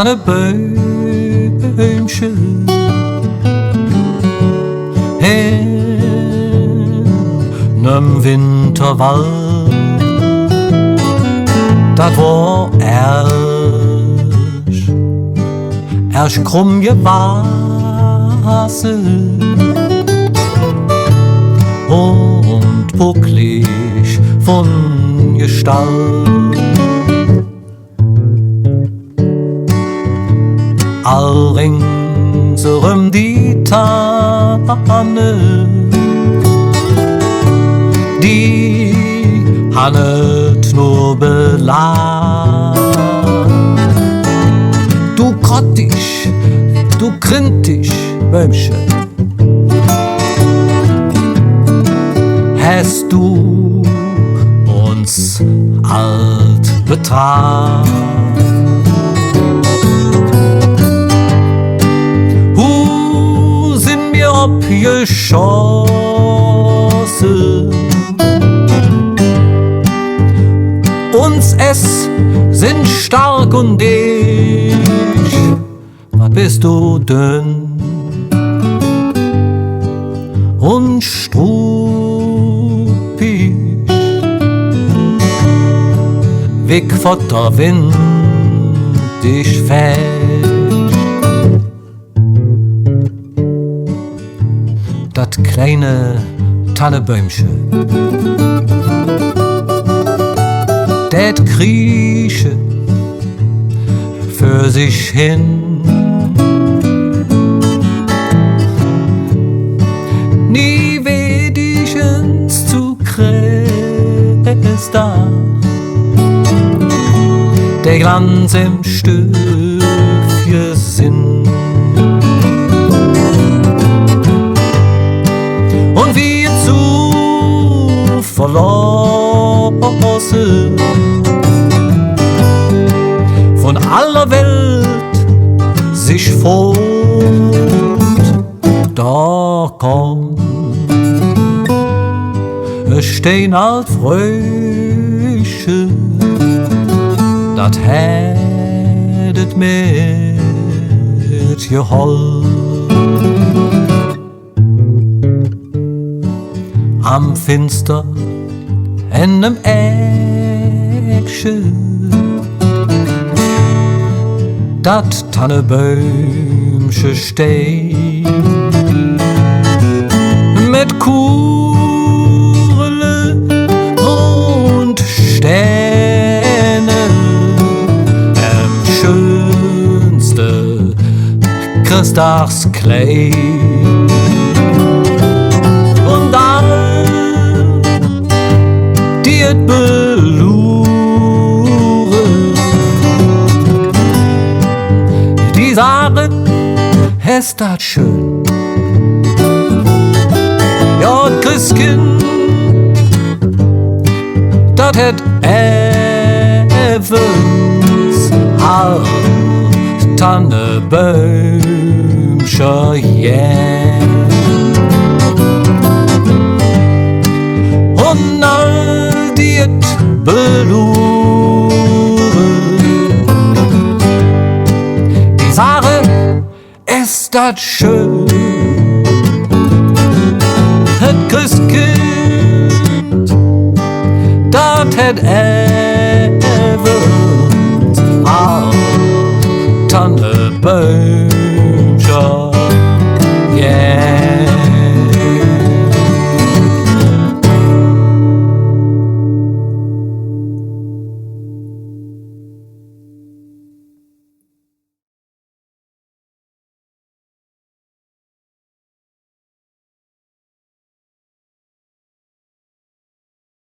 Tannebäumchen in nem Winterwald. Dat war erst krumm gewachsen und bucklig von Gestalt. All ringsum die Tanne, die hannet nur belag. Du grottig, du grintig Bäumchen, hast du uns alt betracht. Sind wir abgeschossen, uns es sind stark und dich, was bist du dünn und struppig, weg von der Wind dich fest. Dat kleine Tannebäumchen, det krieche für sich hin. Nie wedigens zu Kresta, der Glanz im Stückchen Sinn. Und wir zu verlassen von aller Welt sich fort, da kommt es stehn alt Frösche, dat hättet mit geholfen. Am Finster in nem Eckchen, dat Tannebäumchen steht, mit Kurle und Sterne, im schönste Christachskleid. Und all die et beluren, die sagen, es dat schön. Ja, Christkind, dat het evens alt Tannebäumchen, yeah. Und all die et beluren, die sagen, ist dat schön. Het Christkind, dat het